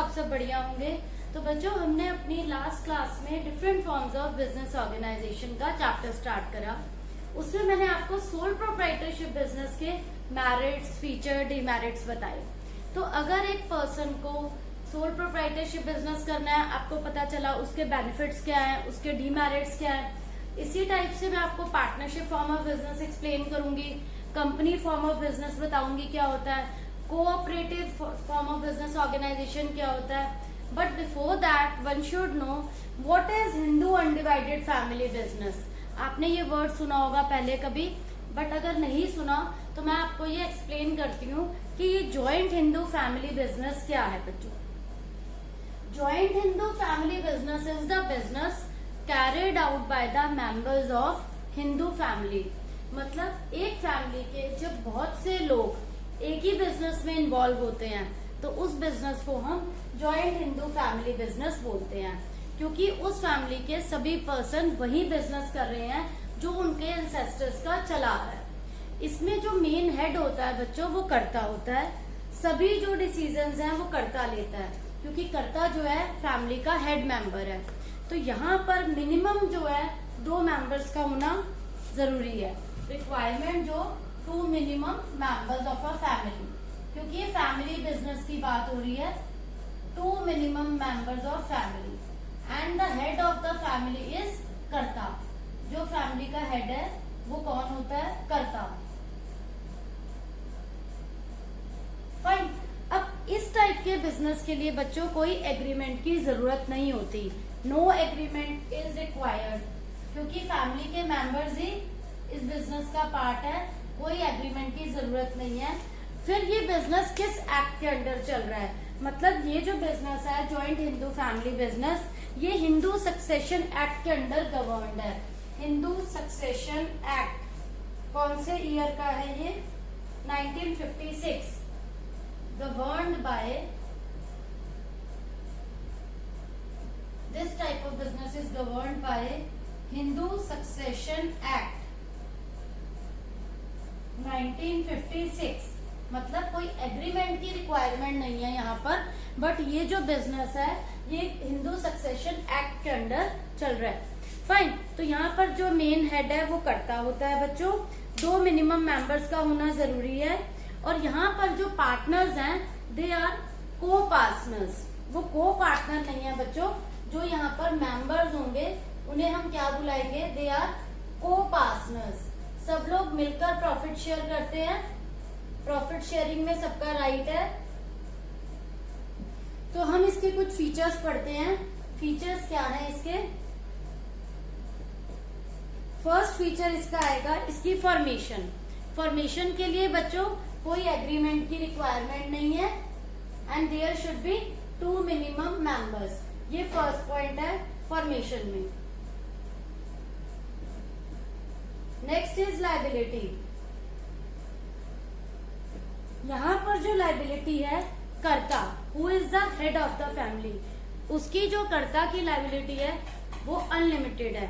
आप सब बढ़िया होंगे। तो बच्चों, हमने अपनी लास्ट क्लास में different forms of business organisation का चैप्टर स्टार्ट करा। उसमें मैंने आपको सोल प्रोप्राइटरशिप बिजनेस के मेरिट्स, फीचर, डीमेरिट्स बताए। तो अगर एक पर्सन को सोल प्रोप्राइटरशिप बिजनेस करना है, आपको पता चला उसके बेनिफिट्स क्या है, उसके डीमेरिट्स क्या है। इसी टाइप से मैं आपको partnership form of business explain करूंगी, कंपनी फॉर्म ऑफ बिजनेस बताऊंगी क्या होता है, cooperative form of business organisation क्या होता है। But before that one should know what is Hindu undivided family business. आपने ये वर्ड सुना होगा पहले कभी, बट अगर नहीं सुना तो मैं आपको ये एक्सप्लेन करती हूँ कि ये ज्वाइंट हिंदू फैमिली बिजनेस क्या है। बच्चों, joint Hindu family business is the business carried out by the members of Hindu family. मतलब एक फैमिली के जब बहुत से लोग एक ही बिजनेस में इन्वॉल्व होते हैं तो उस बिजनेस को हम ज्वाइंट हिंदू फैमिली बिजनेस बोलते हैं, क्योंकि उस फैमिली के सभी पर्सन वही बिजनेस कर रहे हैं जो उनके एंसेस्टर्स का चला आ रहा है। इसमें जो मेन हेड होता है बच्चों, वो कर्ता होता है। सभी जो डिसीजंस हैं वो कर्ता लेता है, क्योंकि कर्ता जो है फैमिली का हेड मेंबर है। तो यहाँ पर मिनिमम जो है 2 मेंबर्स का होना जरूरी है। रिक्वायरमेंट जो 2 minimum members of a family, क्योंकि ये फैमिली बिजनेस की बात हो रही है। 2 minimum members of family and the head of the family is कर्ता। जो फैमिली का हेड है वो कौन होता है? कर्ता। फाइन। अब इस टाइप के बिजनेस के लिए बच्चों कोई एग्रीमेंट की जरूरत नहीं होती। नो एग्रीमेंट इज रिक्वायर्ड, क्योंकि फैमिली के मेंबर्स ही इस बिजनेस का पार्ट है। कोई एग्रीमेंट की जरूरत नहीं है। फिर ये बिजनेस किस एक्ट के अंडर चल रहा है? मतलब ये जो बिजनेस है ज्वाइंट हिंदू फैमिली बिजनेस, ये हिंदू सक्सेशन एक्ट के अंडर गवर्नड है। हिंदू सक्सेशन एक्ट कौन से ईयर का है ये? 1956। Governed by this type of business is governed bye Hindu succession act 1956। मतलब कोई एग्रीमेंट की रिक्वायरमेंट नहीं है यहाँ पर, बट ये जो बिजनेस है ये हिंदू सक्सेशन एक्ट के अंडर चल रहा है। फाइन। तो यहाँ पर जो मेन हेड है वो कर्ता होता है बच्चों। 2 मिनिमम मेंबर्स का होना जरूरी है। और यहाँ पर जो पार्टनर्स हैं दे आर को पार्टनर्स। वो को पार्टनर नहीं है बच्चों। जो यहाँ पर मेंबर्स होंगे उन्हें हम क्या बुलाएंगे? दे आर को पार्टनर्स। सब लोग मिलकर प्रॉफिट शेयर करते हैं। प्रॉफिट शेयरिंग में सबका राइट है। तो हम इसके कुछ फीचर्स पढ़ते हैं। फीचर्स क्या हैं इसके? फर्स्ट फीचर इसका आएगा इसकी फॉर्मेशन। फॉर्मेशन के लिए बच्चों कोई एग्रीमेंट की रिक्वायरमेंट नहीं है and there should be 2 minimum members. ये फर्स्ट पॉइंट है फॉर्मेशन में। Next is liability. यहाँ पर जो लायबिलिटी है karta, who is the head of the family, उसकी जो कर्ता की लायबिलिटी है वो अनलिमिटेड है।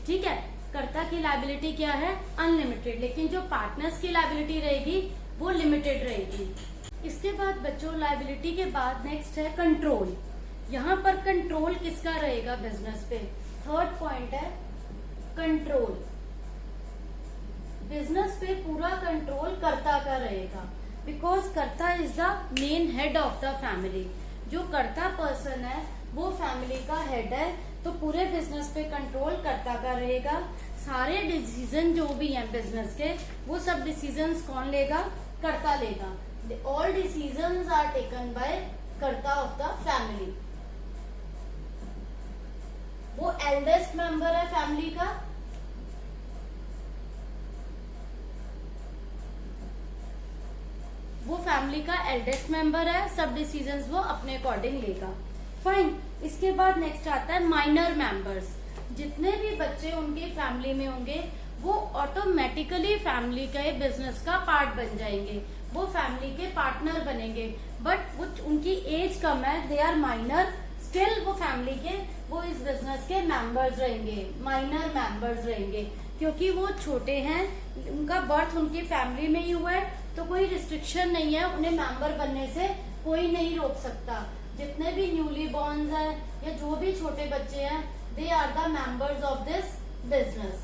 ठीक है, कर्ता की लायबिलिटी क्या है? अनलिमिटेड। लेकिन जो पार्टनर्स की लायबिलिटी रहेगी वो लिमिटेड रहेगी। इसके बाद बच्चों लायबिलिटी के बाद नेक्स्ट है कंट्रोल। यहाँ पर कंट्रोल किसका रहेगा बिजनेस पे? थर्ड पॉइंट है कंट्रोल। बिजनेस पे पूरा कंट्रोल कर्ता का रहेगा, बिकॉज कर्ता is the main head of the family. जो कर्ता पर्सन है वो फैमिली का हेड है, तो पूरे बिजनेस पे कंट्रोल कर्ता का रहेगा। सारे डिसीजन जो भी हैं बिजनेस के, वो सब डिसीजंस कौन लेगा? कर्ता लेगा। All decisions are taken by karta of the family. वो एल्डेस्ट मेंबर है फैमिली का। वो फैमिली का एल्डेस्ट मेंबर है। सब डिसीजंस वो अपने अकॉर्डिंग लेगा। फाइन। इसके बाद नेक्स्ट आता है माइनर मेंबर्स। जितने भी बच्चे उनकी फैमिली में होंगे वो ऑटोमेटिकली फैमिली के बिजनेस का पार्ट बन जाएंगे। वो फैमिली के पार्टनर बनेंगे, बट वो उनकी एज कम है, दे आर माइनर, स्टिल वो फैमिली के, वो इस बिजनेस के मेंबर्स रहेंगे, माइनर मेंबर्स रहेंगे, क्योंकि वो छोटे हैं। उनका बर्थ उनकी फैमिली में ही हुआ है, तो कोई रिस्ट्रिक्शन नहीं है उन्हें मेंबर बनने से कोई नहीं रोक सकता। जितने भी न्यूली बॉर्न्स हैं या जो भी छोटे बच्चे हैं, they are the members of this business.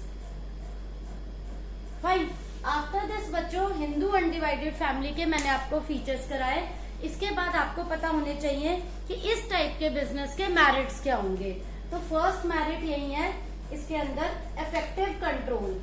Fine. After this बच्चों, हिंदू अनडिवाइडेड फैमिली के मैंने आपको फीचर्स कराए। इसके बाद आपको पता होने चाहिए कि इस टाइप के बिजनेस के मेरिट्स क्या होंगे। तो फर्स्ट मेरिट यही है इसके अंदर, इफेक्टिव कंट्रोल।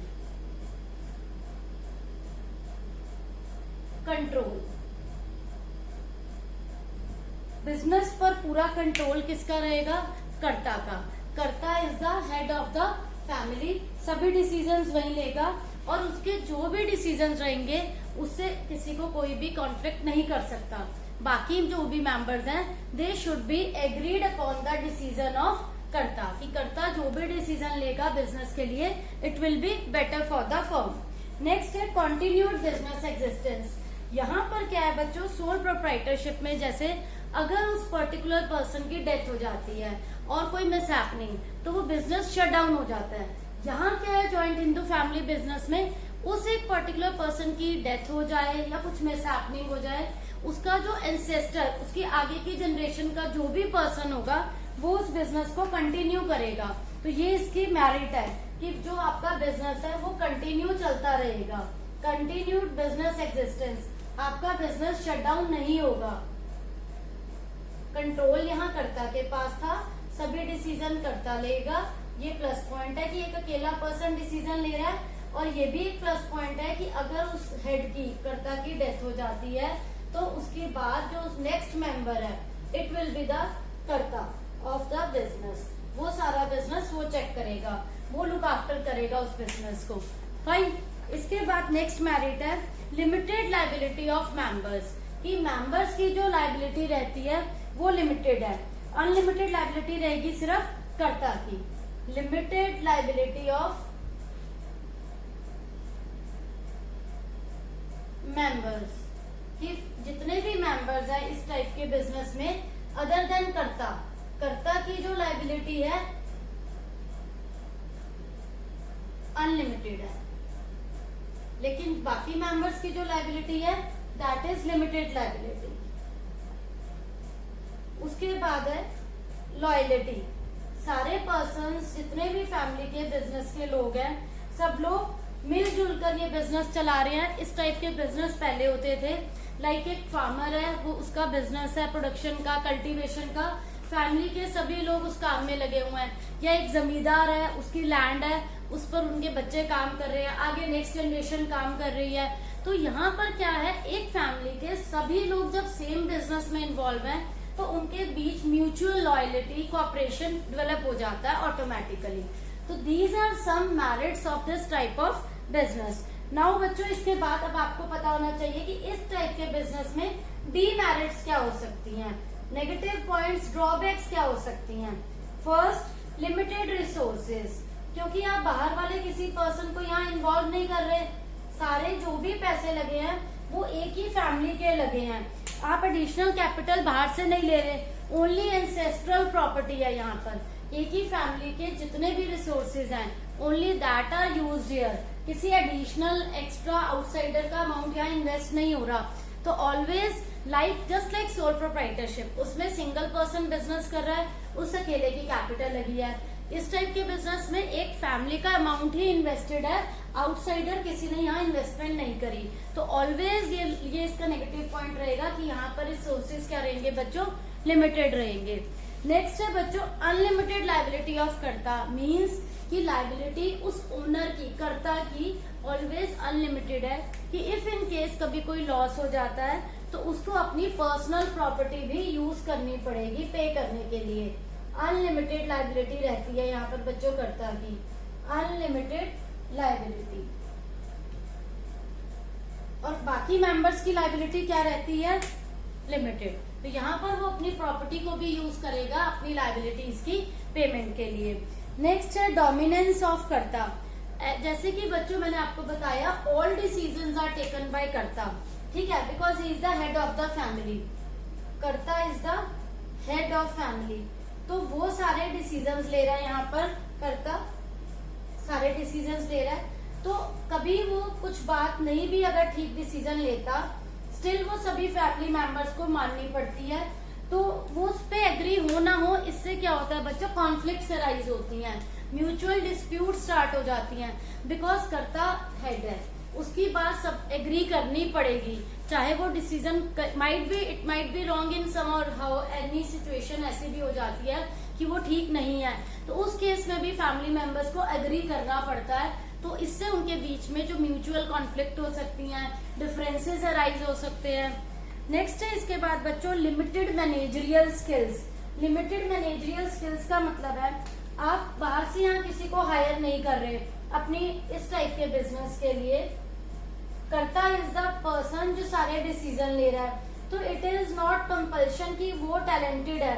बिजनेस पर पूरा कंट्रोल किसका रहेगा? कर्ता का। कर्ता is the head of the family, सभी डिसीजंस वही लेगा और उसके जो भी डिसीजंस रहेंगे उससे किसी को कोई भी कॉन्फ्लिक्ट नहीं कर सकता। बाकी जो भी मेंबर्स हैं, they should be agreed upon the decision of कर्ता, कि कर्ता जो भी डिसीजन लेगा बिजनेस के लिए, it will be better for the firm. Next है कंटिन्यूड बिजनेस एग्जिस्टेंस। यहाँ पर क्या है बच्चों, सोल प्रोप्राइटरशिप में जैसे अगर उस पर्टिकुलर पर्सन की डेथ हो जाती है और कोई मिसहैपनिंग, तो वो बिजनेस शट डाउन हो जाता है। यहाँ क्या है, जॉइंट हिंदू फैमिली बिजनेस में उस एक पर्टिकुलर पर्सन की डेथ हो जाए या कुछ मिसहैपनिंग हो जाए, उसका जो एंसेस्टर, उसकी आगे की जनरेशन का जो भी पर्सन होगा, वो उस बिजनेस को कंटिन्यू करेगा। तो ये इसकी मेरिट है कि जो आपका बिजनेस है वो कंटिन्यू चलता रहेगा। कंटिन्यूड बिजनेस एग्जिस्टेंस, आपका बिजनेस शट डाउन नहीं होगा। कंट्रोल यहाँ कर्ता के पास था, सभी डिसीजन कर्ता लेगा। ये प्लस पॉइंट है कि एक अकेला पर्सन डिसीजन ले रहा है, और ये भी एक प्लस पॉइंट है कि अगर उस हेड की, कर्ता की डेथ हो जाती है, तो उसके बाद जो नेक्स्ट मेंबर है, इट विल बी द कर्ता ऑफ द बिजनेस। वो सारा बिजनेस वो चेक करेगा, वो लुक आफ्टर करेगा उस बिजनेस को। फाइन। इसके बाद नेक्स्ट मेरिट है लिमिटेड लाइबिलिटी ऑफ मेंबर्स, कि मेंबर्स की जो लाइबिलिटी रहती है वो लिमिटेड है। अनलिमिटेड लाइबिलिटी रहेगी सिर्फ कर्ता की। लिमिटेड लाइबिलिटी ऑफ मेंबर्स, कि जितने भी मेंबर्स हैं इस टाइप के बिजनेस में, अदर देन कर्ता, कर्ता की जो लाइबिलिटी है अनलिमिटेड है, लेकिन बाकी मेंबर्स की जो लाइबिलिटी है दैट इज लिमिटेड लाइबिलिटी। उसके बाद है लॉयलिटी। सारे पर्सन्स, जितने भी फैमिली के बिजनेस के लोग हैं, सब लोग मिलजुल कर ये बिजनेस चला रहे हैं। इस टाइप के बिजनेस पहले होते थे, लाइक एक फार्मर है, वो उसका बिजनेस है प्रोडक्शन का, कल्टीवेशन का, फैमिली के सभी लोग उस काम में लगे हुए हैं। या एक जमींदार है, उसकी लैंड है, उस पर उनके बच्चे काम कर रहे हैं, आगे नेक्स्ट जनरेशन काम कर रही है। तो यहाँ पर क्या है, एक फैमिली के सभी लोग जब सेम बिजनेस में इन्वॉल्व हैं, तो उनके बीच म्यूचुअल लॉयलिटी, कोऑपरेशन डेवलप हो जाता है ऑटोमेटिकली। तो these are some merits of this type of business. Now बच्चों, इसके बाद अब आपको पता होना चाहिए कि इस टाइप के बिजनेस में डीमेरिट्स क्या हो सकती हैं, नेगेटिव पॉइंट्स, ड्रॉबैक्स क्या हो सकती हैं। फर्स्ट, लिमिटेड रिसोर्सेज, क्योंकि आप बाहर वाले किसी पर्सन को यहाँ इन्वॉल्व नहीं कर रहे, सारे जो भी पैसे लगे हैं वो एक ही फैमिली के लगे हैं। आप एडिशनल कैपिटल बाहर से नहीं ले रहे, ओनली एंसेस्ट्रल प्रॉपर्टी है यहाँ पर। एक ही फैमिली के जितने भी रिसोर्सेज हैं, only that are used here. किसी एडिशनल एक्स्ट्रा आउटसाइडर का अमाउंट यहाँ इन्वेस्ट नहीं हो रहा। तो always just like sole proprietorship, उसमें सिंगल पर्सन बिजनेस कर रहा है, उस अकेले की कैपिटल लगी है। इस टाइप के बिजनेस में एक फैमिली का अमाउंट ही इन्वेस्टेड है, आउटसाइडर किसी ने यहाँ इन्वेस्टमेंट नहीं करी। तो ऑलवेज ये इसका नेगेटिव पॉइंट रहेगा कि यहाँ पर रिसोर्सेज क्या रहेंगे बच्चों, लिमिटेड रहेंगे। नेक्स्ट है बच्चों अनलिमिटेड लाइबिलिटी ऑफ कर्ता, मीन्स कि लाइबिलिटी उस ओनर की, कर्ता की ऑलवेज अनलिमिटेड है, कि इफ इन केस कभी कोई लॉस हो जाता है तो उसको अपनी पर्सनल प्रॉपर्टी भी यूज करनी पड़ेगी पे करने के लिए। अनलिमिटेड लाइबिलिटी रहती है यहाँ पर बच्चों कर्ता की, अनलिमिटेड लाइबिलिटी। और बाकी मेंबर्स की लाइबिलिटी क्या रहती है, लिमिटेड। तो यहाँ पर वो अपनी प्रॉपर्टी को भी यूज करेगा अपनी लाइबिलिटीज की पेमेंट के लिए। नेक्स्ट है डोमिनेंस ऑफ कर्ता। जैसे कि बच्चों मैंने आपको बताया, all decisions are taken by karta, ठीक है, because he is the head of the family. Karta is the head of family, तो वो सारे डिसीजंस ले रहा है यहाँ पर कर्ता, सारे डिसीजंस ले रहा है। तो कभी वो कुछ बात नहीं भी अगर ठीक डिसीजन लेता, स्टिल वो सभी फैमिली मेंबर्स को माननी पड़ती है। तो वो उस पे एग्री हो ना हो, इससे क्या होता है बच्चों, कॉन्फ्लिक्ट्स अराइज होती हैं, म्यूचुअल डिस्प्यूट स्टार्ट हो जाती हैं, बिकॉज कर्ता हेड है, उसकी बात सब एग्री करनी पड़ेगी, चाहे वो decision it might be wrong in some और हाउ एनी सिचुएशन ऐसी भी हो जाती है कि वो ठीक नहीं है, तो उस केस में भी फैमिली मेंबर्स को एग्री करना पड़ता है। तो इससे उनके बीच में जो म्यूचुअल कॉन्फ्लिक्ट हो सकती हैं, डिफरेंसेस अराइज हो सकते हैं। नेक्स्ट है इसके बाद बच्चों limited managerial skills. Limited managerial skills का मतलब है आप बाहर से यहाँ किसी को हायर नहीं कर रहे अपनी इस टाइप के बिजनेस के लिए, कर्ता इज द पर्सन जो सारे डिसीजन ले रहा है, तो इट इज नॉट कंपल्शन कि वो टैलेंटेड है,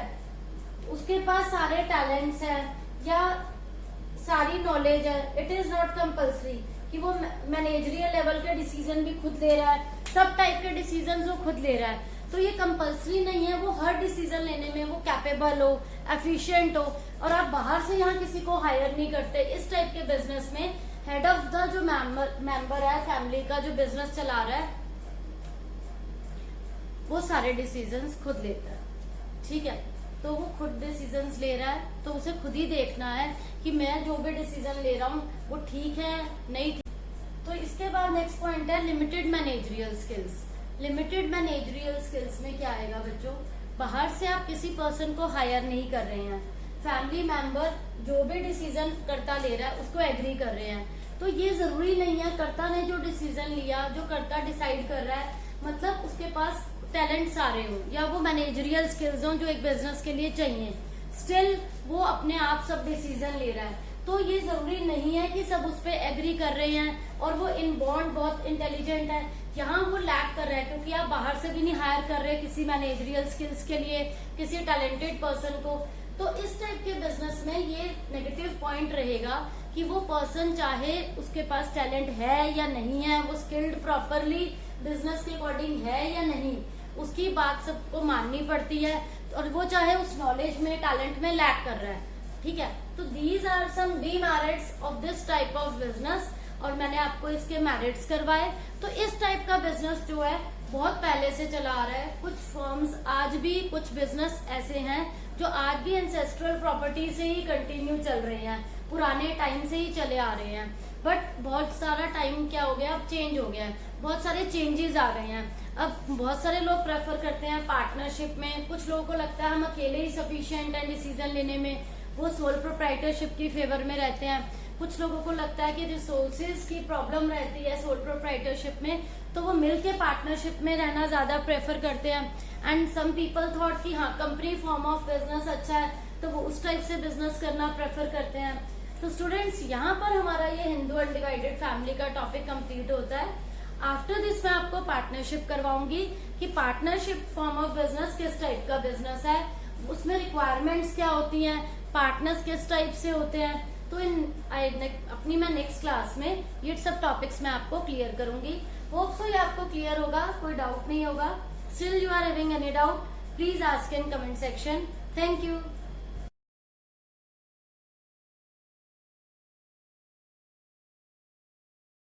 उसके पास सारे टैलेंट्स हैं या सारी नॉलेज है, इट इज नॉट कंपल्सरी कि वो मैनेजरियल लेवल के डिसीजन भी खुद ले रहा है, सब टाइप के डिसीजन वो खुद ले रहा है, तो ये कंपल्सरी नहीं है वो हर डिसीजन लेने में वो कैपेबल हो, एफिशिएंट हो, और आप बाहर से यहाँ किसी को हायर नहीं करते। इस टाइप के बिजनेस में हेड ऑफ द जो मेंबर है फैमिली का, जो बिजनेस चला रहा है, वो सारे डिसीजंस खुद लेता है, ठीक है, तो वो खुद डिसीजंस ले रहा है, तो उसे खुद ही देखना है कि मैं जो भी डिसीजन ले रहा हूँ वो ठीक है नहीं ठीक। तो इसके बाद नेक्स्ट पॉइंट है limited managerial skills. Limited managerial skills में क्या आएगा बच्चों, बाहर से आप किसी पर्सन को हायर नहीं कर रहे हैं, फैमिली मेंबर जो भी डिसीजन कर्ता ले रहा है उसको एग्री कर रहे हैं, तो ये जरूरी नहीं है कर्ता ने जो डिसीजन लिया, जो कर्ता डिसाइड कर रहा है, मतलब उसके पास टैलेंट सारे हो या वो मैनेजरियल स्किल्स हो जो एक बिजनेस के लिए चाहिए, स्टिल वो अपने आप सब डिसीजन ले रहा है, तो ये जरूरी नहीं है कि सब उस पर एग्री कर रहे हैं और वो इन बॉन्ड बहुत इंटेलिजेंट है, यहाँ वो लैक कर रहा है क्योंकि आप बाहर से भी नहीं हायर कर रहे किसी मैनेजरियल स्किल्स के लिए किसी टैलेंटेड पर्सन को। तो इस टाइप के बिजनेस में ये नेगेटिव पॉइंट रहेगा कि वो पर्सन चाहे उसके पास टैलेंट है या नहीं है, वो स्किल्ड प्रॉपरली बिजनेस के अकॉर्डिंग है या नहीं, उसकी बात सबको माननी पड़ती है, और वो चाहे उस नॉलेज में टैलेंट में लैक कर रहा है, ठीक है। तो these are some demerits of this type of business, और मैंने आपको इसके मेरिट्स करवाए। तो इस टाइप का बिजनेस जो है बहुत पहले से चला आ रहा है, कुछ फर्म्स आज भी, कुछ बिजनेस ऐसे हैं जो आज भी एंसेस्ट्रल प्रॉपर्टी से ही कंटिन्यू चल रहे हैं, पुराने टाइम से ही चले आ रहे हैं, बट बहुत सारा टाइम क्या हो गया, अब चेंज हो गया है, बहुत सारे चेंजेस आ गए हैं। अब बहुत सारे लोग प्रेफर करते हैं पार्टनरशिप में, कुछ लोगों को लगता है हम अकेले ही सफिशिएंट है डिसीजन लेने में, वो सोल प्रोप्राइटरशिप की फेवर में रहते हैं। कुछ लोगों को लगता है कि रिसोर्सेज की प्रॉब्लम रहती है सोल प्रोप्राइटरशिप में, तो वो मिलके पार्टनरशिप में रहना ज्यादा प्रेफर करते हैं। एंड सम पीपल थॉट कि हाँ कंपनी फॉर्म ऑफ बिजनेस अच्छा है, तो वो उस टाइप से बिजनेस करना प्रेफर करते हैं। तो स्टूडेंट्स यहाँ पर हमारा ये हिंदू अनडिवाइडेड फैमिली का टॉपिक कंप्लीट होता है। आफ्टर दिस मैं आपको पार्टनरशिप करवाऊंगी कि पार्टनरशिप फॉर्म ऑफ बिजनेस किस टाइप का बिजनेस है, उसमें रिक्वायरमेंट्स क्या होती हैं, पार्टनर्स किस टाइप से होते हैं। तो अपनी मैं नेक्स्ट क्लास में ये सब टॉपिक्स मैं आपको क्लियर करूंगी। होप सो ये आपको क्लियर होगा, कोई डाउट नहीं होगा। Still you are having any doubt, please ask in comment section. Thank you.